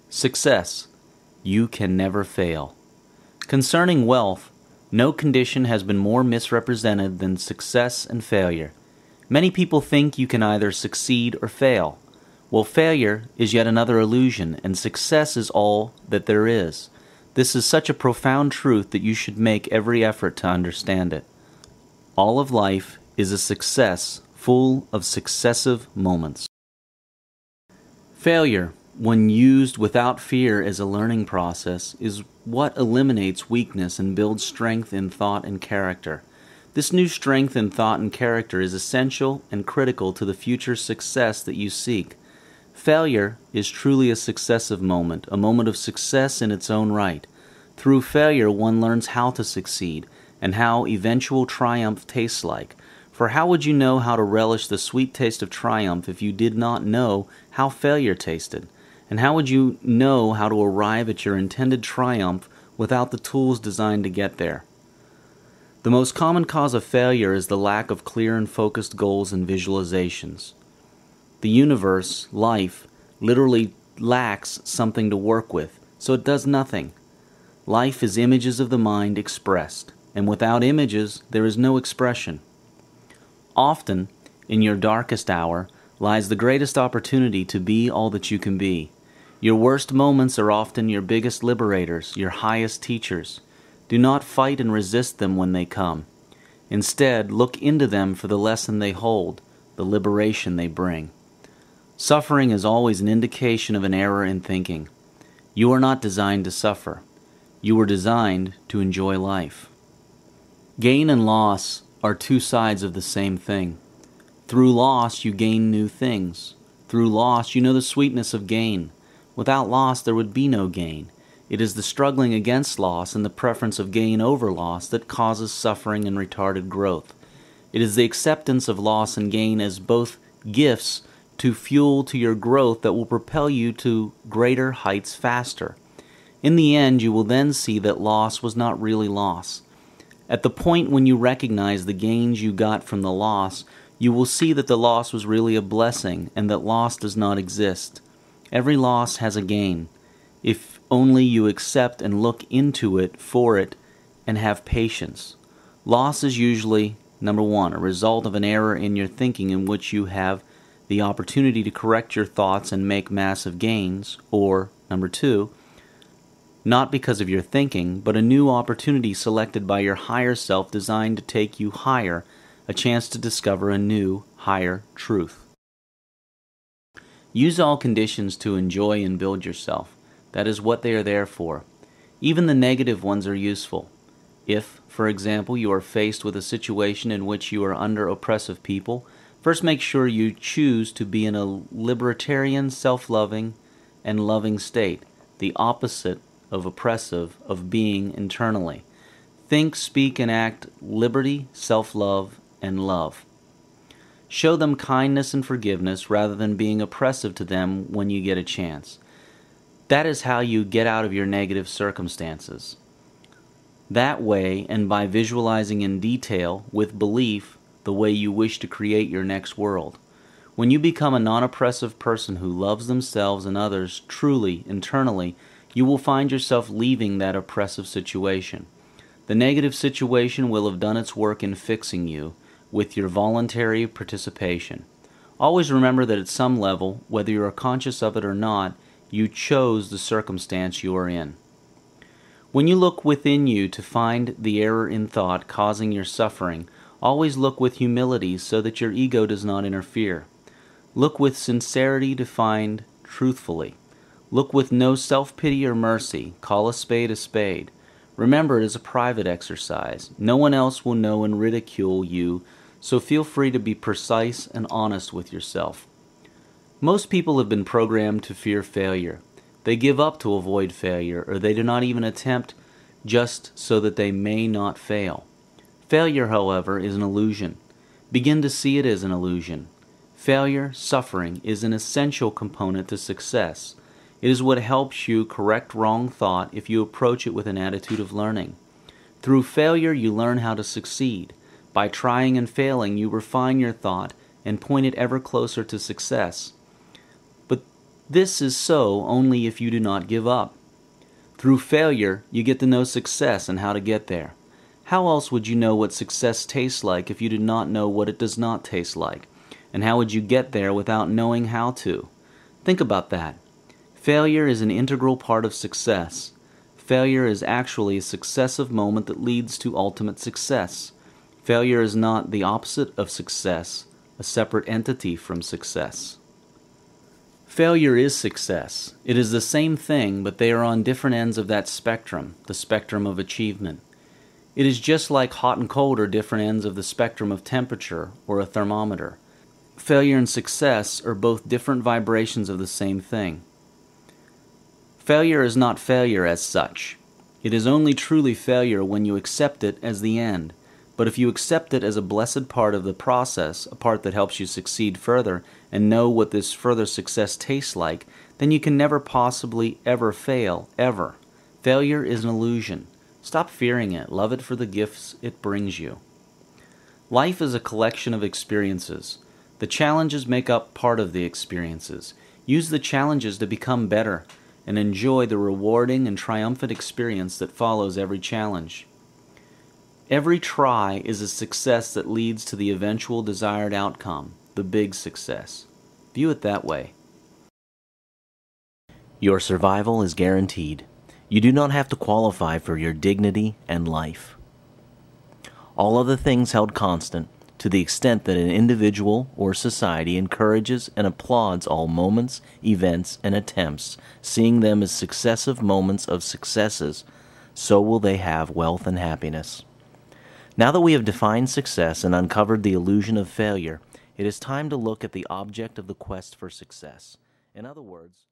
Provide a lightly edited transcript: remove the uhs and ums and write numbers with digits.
Success. You can never fail. Concerning wealth, no condition has been more misrepresented than success and failure. Many people think you can either succeed or fail. Well, failure is yet another illusion, and success is all that there is. This is such a profound truth that you should make every effort to understand it. All of life is a success, full of successive moments. Failure, when used without fear as a learning process, is what eliminates weakness and builds strength in thought and character. This new strength in thought and character is essential and critical to the future success that you seek. Failure is truly a successive moment, a moment of success in its own right. Through failure, one learns how to succeed and how eventual triumph tastes like. For how would you know how to relish the sweet taste of triumph if you did not know how failure tasted? And how would you know how to arrive at your intended triumph without the tools designed to get there? The most common cause of failure is the lack of clear and focused goals and visualizations. The universe, life, literally lacks something to work with, so it does nothing. Life is images of the mind expressed, and without images, there is no expression. Often, in your darkest hour, lies the greatest opportunity to be all that you can be. Your worst moments are often your biggest liberators, your highest teachers. Do not fight and resist them when they come. Instead, look into them for the lesson they hold, the liberation they bring. Suffering is always an indication of an error in thinking. You are not designed to suffer. You were designed to enjoy life. Gain and loss are two sides of the same thing. Through loss, you gain new things. Through loss, you know the sweetness of gain. Without loss, there would be no gain. It is the struggling against loss and the preference of gain over loss that causes suffering and retarded growth. It is the acceptance of loss and gain as both gifts to fuel to your growth that will propel you to greater heights faster. In the end, you will then see that loss was not really loss. At the point when you recognize the gains you got from the loss, you will see that the loss was really a blessing and that loss does not exist. Every loss has a gain, if only you accept and look into it for it and have patience. Loss is usually, number one, a result of an error in your thinking in which you have the opportunity to correct your thoughts and make massive gains, or, number two, not because of your thinking, but a new opportunity selected by your higher self designed to take you higher, a chance to discover a new, higher truth. Use all conditions to enjoy and build yourself. That is what they are there for. Even the negative ones are useful. If, for example, you are faced with a situation in which you are under oppressive people, first make sure you choose to be in a libertarian, self-loving, and loving state, the opposite of oppressive, of being internally. Think, speak, and act liberty, self-love, and love. Show them kindness and forgiveness rather than being oppressive to them when you get a chance. That is how you get out of your negative circumstances. That way, and by visualizing in detail, with belief, the way you wish to create your next world. When you become a non-oppressive person who loves themselves and others truly, internally, you will find yourself leaving that oppressive situation. The negative situation will have done its work in fixing you with your voluntary participation. Always remember that at some level, whether you are conscious of it or not, you chose the circumstance you are in. When you look within you to find the error in thought causing your suffering, always look with humility so that your ego does not interfere. Look with sincerity to find truthfully. Look with no self-pity or mercy. Call a spade a spade. Remember, it is a private exercise. No one else will know and ridicule you, so feel free to be precise and honest with yourself. Most people have been programmed to fear failure. They give up to avoid failure, or they do not even attempt just so that they may not fail. Failure, however, is an illusion. Begin to see it as an illusion. Failure, suffering, is an essential component to success. It is what helps you correct wrong thought if you approach it with an attitude of learning. Through failure, you learn how to succeed. By trying and failing, you refine your thought and point it ever closer to success. But This is so only if you do not give up. Through failure, you get to know success and how to get there. How else would you know what success tastes like if you did not know what it does not taste like? And how would you get there without knowing how to? Think about that. Failure is an integral part of success. Failure is actually a successive moment that leads to ultimate success. Failure is not the opposite of success, a separate entity from success. Failure is success. It is the same thing, but they are on different ends of that spectrum, the spectrum of achievement. It is just like hot and cold are different ends of the spectrum of temperature or a thermometer. Failure and success are both different vibrations of the same thing. Failure is not failure as such. It is only truly failure when you accept it as the end. But if you accept it as a blessed part of the process, a part that helps you succeed further, and know what this further success tastes like, then you can never possibly ever fail, ever. Failure is an illusion. Stop fearing it. Love it for the gifts it brings you. Life is a collection of experiences. The challenges make up part of the experiences. Use the challenges to become better, and enjoy the rewarding and triumphant experience that follows every challenge. Every try is a success that leads to the eventual desired outcome, the big success. View it that way. Your survival is guaranteed. You do not have to qualify for your dignity and life. All other things held constant, to the extent that an individual or society encourages and applauds all moments, events, and attempts, seeing them as successive moments of successes, so will they have wealth and happiness. Now that we have defined success and uncovered the illusion of failure, it is time to look at the object of the quest for success. In other words,